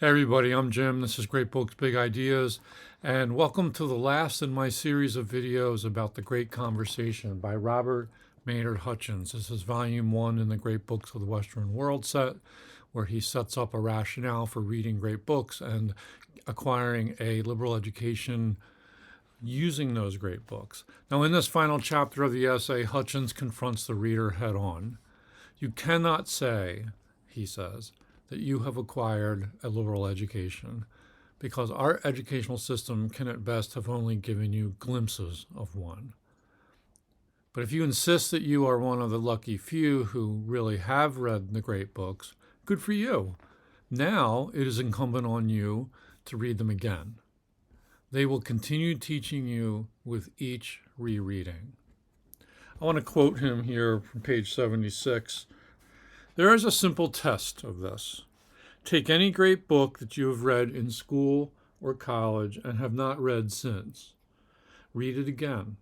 Hey everybody, I'm Jim. This is Great Books, Big Ideas, and welcome to the last in my series of videos about The Great Conversation by Robert Maynard Hutchins. This is volume 1 in the Great Books of the Western World set, where he sets up a rationale for reading great books and acquiring a liberal education using those great books. Now, in this final chapter of the essay, Hutchins confronts the reader head on. You cannot say, he says, that you have acquired a liberal education, because our educational system can at best have only given you glimpses of one. But if you insist that you are one of the lucky few who really have read the great books, good for you. Now it is incumbent on you to read them again. They will continue teaching you with each rereading. I want to quote him here from page 76. There is a simple test of this. Take any great book that you have read in school or college and have not read since. Read it again.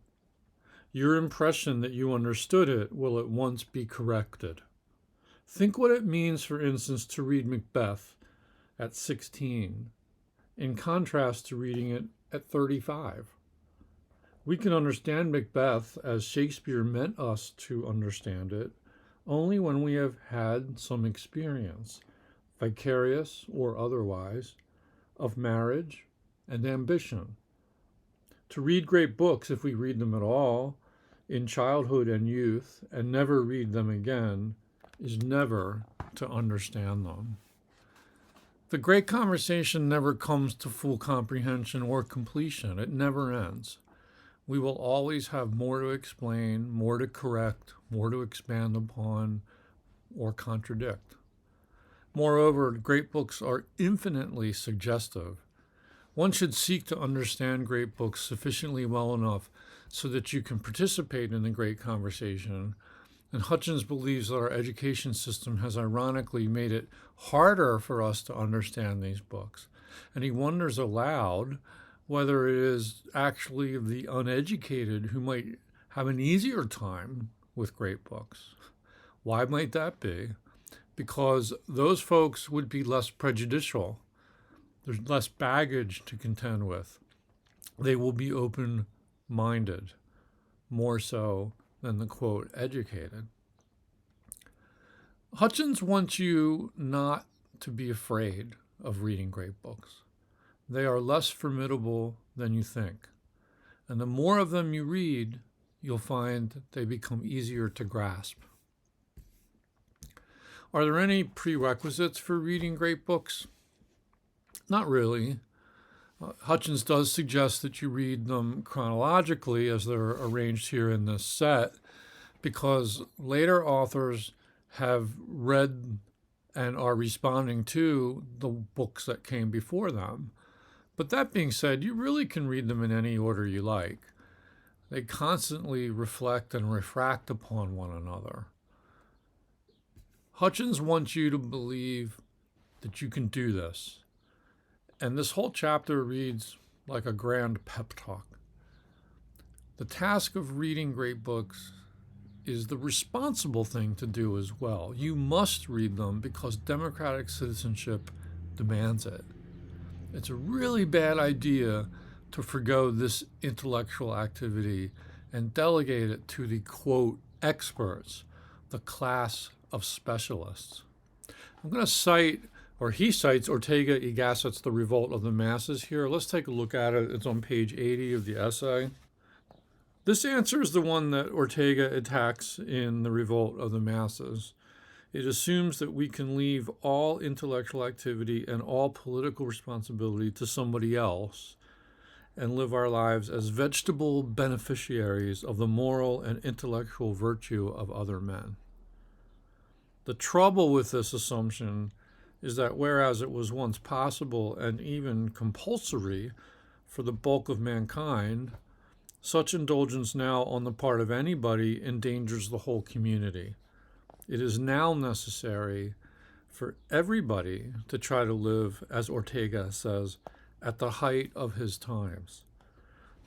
Your impression that you understood it will at once be corrected. Think what it means, for instance, to read Macbeth at 16, in contrast to reading it at 35. We can understand Macbeth as Shakespeare meant us to understand it only when we have had some experience, vicarious or otherwise, of marriage and ambition. To read great books, if we read them at all, in childhood and youth, and never read them again, is never to understand them. The great conversation never comes to full comprehension or completion. It never ends. We will always have more to explain, more to correct, more to expand upon, or contradict. Moreover, great books are infinitely suggestive. One should seek to understand great books sufficiently well enough so that you can participate in the great conversation. And Hutchins believes that our education system has ironically made it harder for us to understand these books. And he wonders aloud whether it is actually the uneducated who might have an easier time with great books. Why might that be? Because those folks would be less prejudicial. There's less baggage to contend with. They will be open-minded, more so than the, quote, educated. Hutchins wants you not to be afraid of reading great books. They are less formidable than you think. And the more of them you read, you'll find they become easier to grasp. Are there any prerequisites for reading great books? Not really. Hutchins does suggest that you read them chronologically as they're arranged here in this set, because later authors have read and are responding to the books that came before them. But that being said, you really can read them in any order you like. They constantly reflect and refract upon one another. Hutchins wants you to believe that you can do this. And this whole chapter reads like a grand pep talk. The task of reading great books is the responsible thing to do as well. You must read them because democratic citizenship demands it. It's a really bad idea to forgo this intellectual activity and delegate it to the, quote, experts, the class of specialists. I'm going to cite, or he cites, Ortega y Gasset's The Revolt of the Masses here. Let's take a look at it. It's on page 80 of the essay. This answer is the one that Ortega attacks in The Revolt of the Masses. It assumes that we can leave all intellectual activity and all political responsibility to somebody else and live our lives as vegetable beneficiaries of the moral and intellectual virtue of other men. The trouble with this assumption is that whereas it was once possible and even compulsory for the bulk of mankind, such indulgence now on the part of anybody endangers the whole community. It is now necessary for everybody to try to live, as Ortega says, at the height of his times.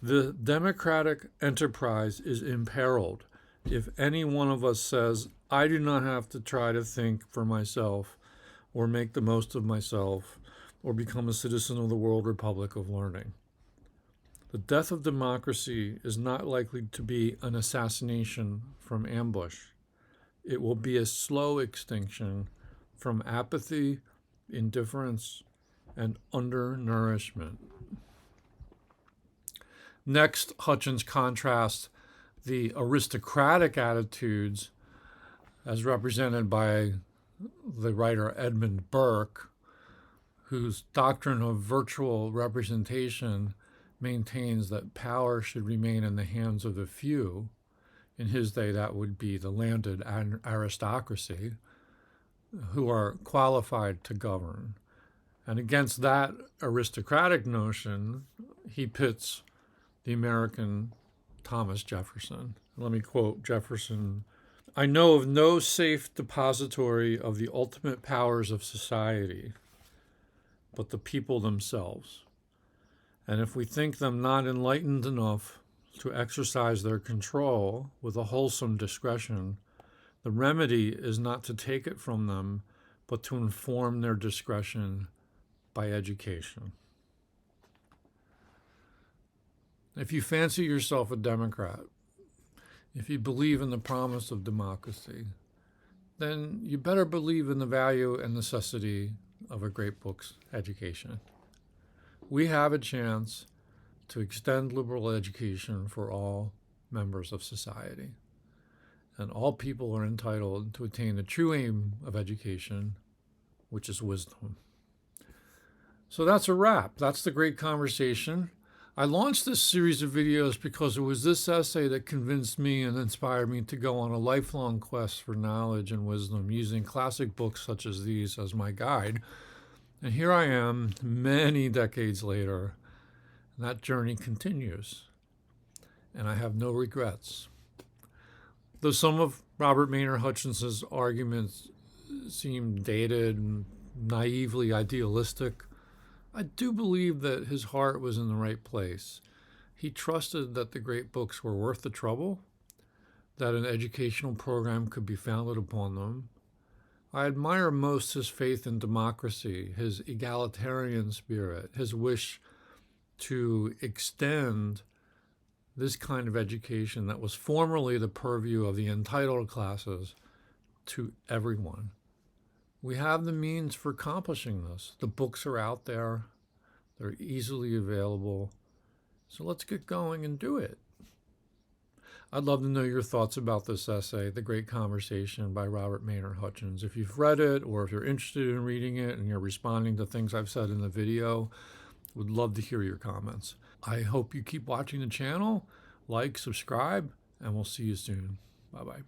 The democratic enterprise is imperiled if any one of us says, I do not have to try to think for myself or make the most of myself or become a citizen of the World Republic of Learning. The death of democracy is not likely to be an assassination from ambush. It will be a slow extinction from apathy, indifference, and undernourishment. Next, Hutchins contrasts the aristocratic attitudes as represented by the writer Edmund Burke, whose doctrine of virtual representation maintains that power should remain in the hands of the few. In his day, that would be the landed aristocracy, who are qualified to govern. And against that aristocratic notion, he pits the American Thomas Jefferson. Let me quote Jefferson. "I know of no safe depository of the ultimate powers of society, but the people themselves. And if we think them not enlightened enough to exercise their control with a wholesome discretion, the remedy is not to take it from them, but to inform their discretion by education." If you fancy yourself a Democrat, if you believe in the promise of democracy, then you better believe in the value and necessity of a great book's education. We have a chance to extend liberal education for all members of society. And all people are entitled to attain the true aim of education, which is wisdom. So that's a wrap. That's the great conversation. I launched this series of videos because it was this essay that convinced me and inspired me to go on a lifelong quest for knowledge and wisdom, using classic books such as these as my guide. And here I am, many decades later, and that journey continues. And I have no regrets. Though some of Robert Maynard Hutchins' arguments seem dated and naively idealistic, I do believe that his heart was in the right place. He trusted that the great books were worth the trouble, that an educational program could be founded upon them. I admire most his faith in democracy, his egalitarian spirit, his wish to extend this kind of education that was formerly the purview of the entitled classes to everyone. We have the means for accomplishing this. The books are out there. They're easily available. So let's get going and do it. I'd love to know your thoughts about this essay, The Great Conversation by Robert Maynard Hutchins. If you've read it or if you're interested in reading it and you're responding to things I've said in the video, would love to hear your comments. I hope you keep watching the channel, like, subscribe, and we'll see you soon. Bye-bye.